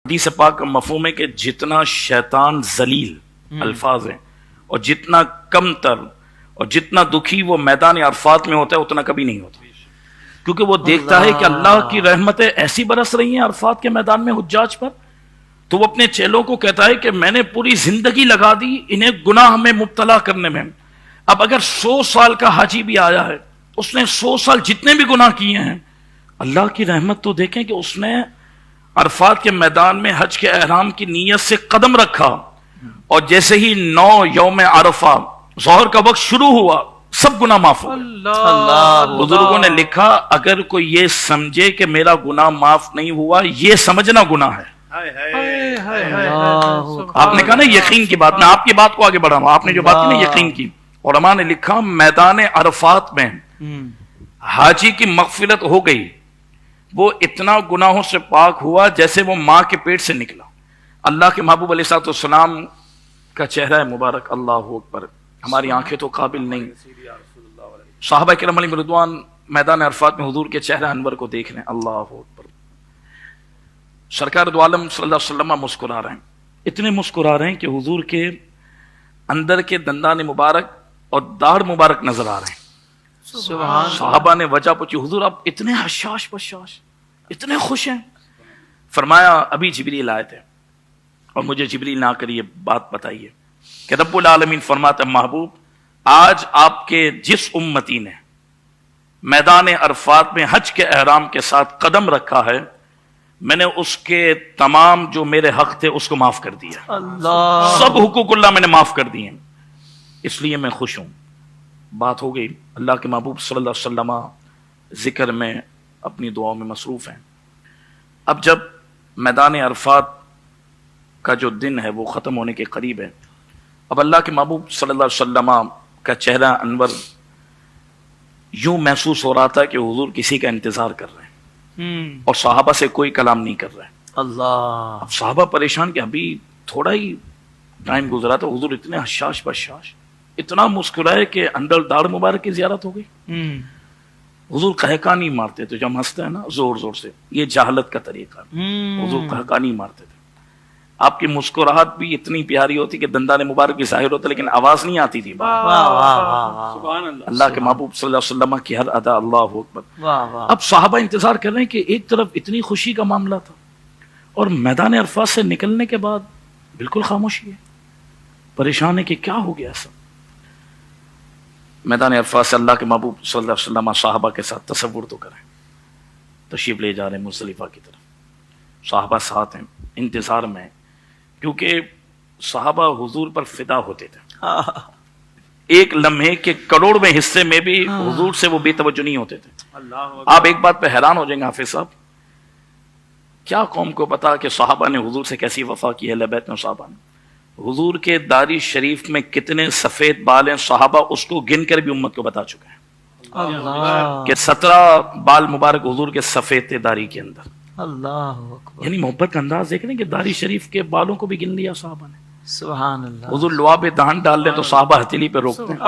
حدیث پاک کا مفہوم ہے کہ جتنا شیطان ذلیل الفاظ ہیں اور جتنا کم تر اور جتنا دکھی وہ میدان عرفات میں ہوتا ہے اتنا کبھی نہیں ہوتا، کیونکہ وہ دیکھتا ہے کہ اللہ کی رحمتیں ایسی برس رہی ہیں عرفات کے میدان میں حجاج پر، تو وہ اپنے چیلوں کو کہتا ہے کہ میں نے پوری زندگی لگا دی انہیں گناہ میں مبتلا کرنے میں، اب اگر 100 سال کا حاجی بھی آیا ہے، اس نے 100 سال جتنے بھی گناہ کیے ہیں، اللہ کی رحمت تو دیکھیں کہ اس نے عرفات کے میدان میں حج کے احرام کی نیت سے قدم رکھا، اور جیسے ہی 9 یوم عرفہ ظہر کا وقت شروع ہوا سب گناہ معاف ہو گئے۔ بزرگوں نے لکھا اگر کوئی یہ سمجھے کہ میرا گناہ معاف نہیں ہوا، یہ سمجھنا گناہ ہے۔ آپ نے کہا نا یقین کی بات، میں آپ کی بات کو آگے بڑھا ہوں، آپ نے جو بات کی نا یقین کی، علماء نے لکھا میدان عرفات میں حاجی کی مغفرت ہو گئی، وہ اتنا گناہوں سے پاک ہوا جیسے وہ ماں کے پیٹ سے نکلا۔ اللہ کے محبوب علیہ الصلوۃ والسلام کا چہرہ مبارک، اللہ اکبر، ہماری آنکھیں تو قابل نہیں۔ صحابہ کرام علیہم رضوان میدان عرفات میں حضور کے چہرہ انور کو دیکھ رہے ہیں، اللہ اکبر، سرکار دو عالم صلی اللہ علیہ وسلم مسکرا رہے ہیں، اتنے مسکرا رہے ہیں کہ حضور کے اندر کے دندان مبارک اور داڑھ مبارک نظر آ رہے ہیں۔ صحابہ نے وجہ پوچھی، حضور آپ اتنے حشاش بشاش، اتنے خوش ہیں؟ فرمایا ابھی جبریل آئے تھے اور مجھے جبریل نے آ کر یہ بات بتائیے کہ رب العالمین فرماتا ہے محبوب آج آپ کے جس امتی نے میدان عرفات میں حج کے احرام کے ساتھ قدم رکھا ہے، میں نے اس کے تمام جو میرے حق تھے اس کو معاف کر دیا، سب حقوق اللہ میں نے معاف کر دیے، اس لیے میں خوش ہوں۔ بات ہو گئی، اللہ کے محبوب صلی اللہ علیہ وسلم ذکر میں اپنی دعاؤں میں مصروف ہیں۔ اب جب میدان عرفات کا جو دن ہے وہ ختم ہونے کے قریب ہے، اب اللہ کے محبوب صلی اللہ علیہ وسلم کا چہرہ انور یوں محسوس ہو رہا تھا کہ حضور کسی کا انتظار کر رہے ہیں اور صحابہ سے کوئی کلام نہیں کر رہے۔ اللہ، اب صحابہ پریشان کہ ابھی تھوڑا ہی ٹائم گزرا تھا، حضور اتنے حشاش بشاش، اتنا مسکرائے کہ اندر داڑھ مبارک کی زیارت ہو گئی۔ حضور قہقہ نہیں مارتے تھے، جب ہنستے ہیں نا زور زور سے، یہ جہالت کا طریقہ ہے، حضور قہقہ نہیں مارتے تھے۔ آپ کی مسکراہٹ بھی اتنی پیاری ہوتی کہ دندان مبارک بھی ظاہر ہوتا لیکن آواز نہیں آتی تھی۔ اللہ کے محبوب صلی اللہ علیہ وسلم کی ہر ادا، اللہ اکبر۔ اب صحابہ انتظار کر رہے ہیں کہ ایک طرف اتنی خوشی کا معاملہ تھا اور میدان عرفات سے نکلنے کے بعد بالکل خاموشی ہے، پریشان ہے کہ کیا ہو گیا ایسا۔ میدان عرفات سے اللہ کے محبوب صلی اللہ علیہ وسلم صحابہ کے ساتھ تصور تو کریں، تشریف لے جا رہے ہیں مزدلفہ کی طرف، صحابہ ساتھ ہیں انتظار میں، کیونکہ صحابہ حضور پر فدا ہوتے تھے، ایک لمحے کے کروڑویں حصے میں بھی حضور سے وہ بے توجہ نہیں ہوتے تھے۔ آپ ایک بات پہ حیران ہو جائیں گے حافظ صاحب، کیا قوم کو پتا کہ صحابہ نے حضور سے کیسی وفا کی ہے؟ اہل بیت میں صحابہ نے، حضور کے داڑھی شریف میں کتنے سفید بال ہیں صحابہ اس کو گن کر بھی امت کو بتا چکے ہیں کہ 17 بال مبارک حضور کے سفید تھے داڑھی کے اندر۔ اللہ اکبر، یعنی محبت کا انداز دیکھ رہے ہیں کہ داڑھی شریف کے بالوں کو بھی گن لیا صحابہ نے۔ سبحان اللہ، حضور لعاب دہن ڈال لیں تو صحابہ ہتھیلی پہ روکتے ہیں،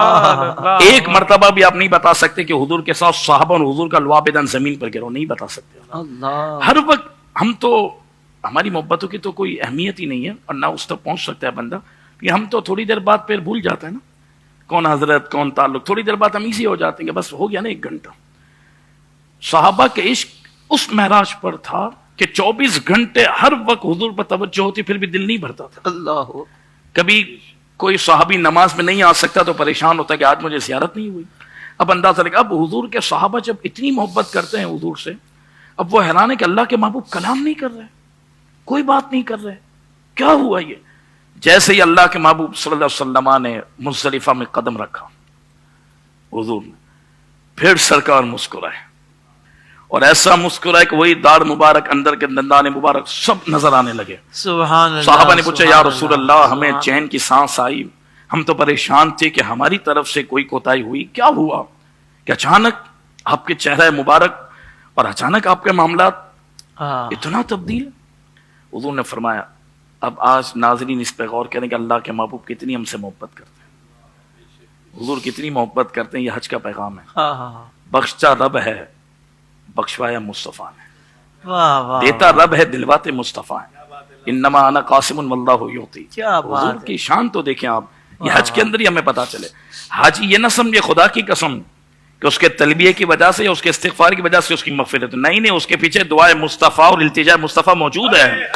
ایک مرتبہ بھی آپ نہیں بتا سکتے کہ حضور کے ساتھ صحابہ اور حضور کا لعاب دہن زمین پر گرو، نہیں بتا سکتے۔ اللہ، ہر وقت ہم تو، ہماری محبتوں کی تو کوئی اہمیت ہی نہیں ہے اور نہ اس تک پہنچ سکتا ہے بندہ، کہ ہم تو تھوڑی دیر بعد پھر بھول جاتے ہیں نا کون حضرت کون تعلق، تھوڑی دیر بعد ہم ایزی ہو جاتے ہیں کہ بس ہو گیا نا 1 گھنٹہ۔ صحابہ کے عشق اس معراج پر تھا کہ 24 گھنٹے ہر وقت حضور پر توجہ ہوتی، پھر بھی دل نہیں بھرتا تھا۔ اللہ، کبھی کوئی صحابی نماز میں نہیں آ سکتا تو پریشان ہوتا کہ آج مجھے زیارت نہیں ہوئی۔ اب اندازہ لگا، اب حضور کے صحابہ جب اتنی محبت کرتے ہیں حضور سے، اب وہ حیران ہے کہ اللہ کے محبوب کلام نہیں کر رہے، کوئی بات نہیں کر رہے، کیا ہوا یہ؟ جیسے ہی اللہ کے محبوب صلی اللہ علیہ وسلم نے مزدلفہ میں قدم رکھا، حضور نے پھر سرکار مسکرائے، اور ایسا مسکرائے کہ وہی داڑھ مبارک، اندر کے دندان مبارک سب نظر آنے لگے۔ سبحان اللہ، صحابہ نے پوچھا یا رسول اللہ ہمیں چین کی سانس آئی، ہم تو پریشان تھے کہ ہماری طرف سے کوئی کوتاہی ہوئی، کیا ہوا کہ اچانک آپ کے چہرہ مبارک اور اچانک آپ کے معاملات اتنا تبدیل؟ حضور نے فرمایا اب آج ناظرین اس پہ غور کریں کہ اللہ کے محبوب کتنی ہم سے محبت کرتے ہیں، حضور کتنی محبت کرتے ہیں۔ یہ حج کا پیغام ہے، بخشتا رب ہے بخشوایا مصطفیٰ نے، دیتا رب ہے دلواتے مصطفیٰ ہے۔ انما انا قاسم واللہ یعطی. کیا بات حضور ہے. کی شان تو دیکھیں آپ, یہ حج کے اندر ہی ہمیں پتا چلے. حاجی یہ نہ سمجھے خدا کی قسم کہ اس کے تلبیہ کی وجہ سے یا اس کے استغفار کی وجہ سے اس کی مغفرت, نہیں, اس کے پیچھے دعائے مصطفیٰ اور التجاء مصطفیٰ موجود ہے.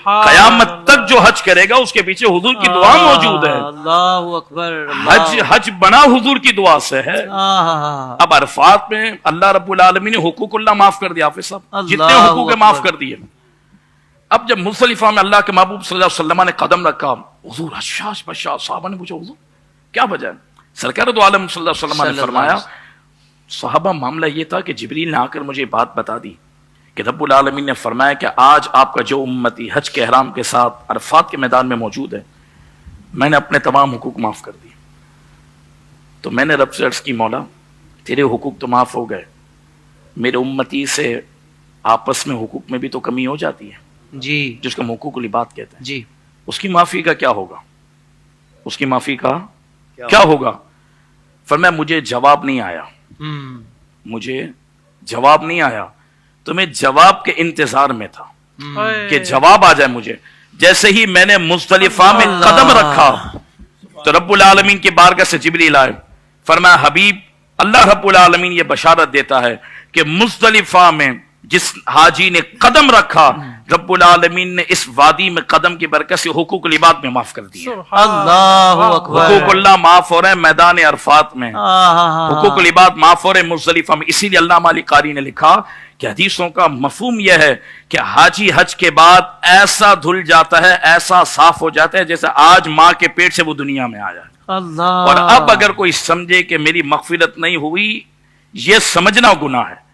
قیامت تک جو حج کرے گا اس کے پیچھے حضور کی دعا موجود ہے. اللہ اکبر. حج بنا حضور کی دعا سے ہے. اب عرفات میں اللہ رب العالمین نے حقوق اللہ معاف کر دیا, حافظ صاحب جتنے حقوق ہیں معاف کر دیے. اب جب مزدلفہ میں اللہ کے محبوب صلی اللہ علیہ وسلم نے قدم رکھا, حضور حشاش بشاش, صحابہ نے پوچھا حضور کیا وجہ ہے؟ سرکار دو عالم صلی اللہ علیہ وسلم نے فرمایا صحابہ معاملہ یہ تھا کہ جبریل نے آ کر مجھے بات بتا دی کہ رب العالمین نے فرمایا کہ آج آپ کا جو امتی حج کے احرام کے ساتھ عرفات کے میدان میں موجود ہے, میں نے اپنے تمام حقوق معاف کر دیے. تو میں نے رب سے عرض کی مولا تیرے حقوق تو معاف ہو گئے, میرے امتی سے آپس میں حقوق میں بھی تو کمی ہو جاتی ہے جی, جس کو حقوق العباد کہتے ہیں. جی, اس کی معافی کا کیا ہوگا؟ اس کی معافی کا کیا ہوگا؟ فرمایا مجھے جواب نہیں آیا, مجھے جواب نہیں آیا, تو میں جواب کے انتظار میں تھا کہ جواب آ جائے مجھے. جیسے ہی میں نے مزدلفہ میں قدم رکھا تو رب العالمین کی بارگاہ سے جبریل آئے, فرمایا حبیب اللہ رب العالمین یہ بشارت دیتا ہے کہ مزدلفہ میں جس حاجی نے قدم رکھا رب العالمین نے اس وادی میں قدم کی برکت سے حقوق العباد میں معاف کر دیے. اللہ اکبر. حقوق اللہ معاف ہو رہے ہیں میدان عرفات میں, حقوق العباد معاف ہو رہے ہیں مزدلفہ میں. اسی لیے علامہ علی قاری نے لکھا کہ حدیثوں کا مفہوم یہ ہے کہ حاجی حج کے بعد ایسا دھل جاتا ہے, ایسا صاف ہو جاتا ہے جیسے آج ماں کے پیٹ سے وہ دنیا میں آیا. اللہ. اور اب اگر کوئی سمجھے کہ میری مغفرت نہیں ہوئی, یہ سمجھنا گناہ ہے.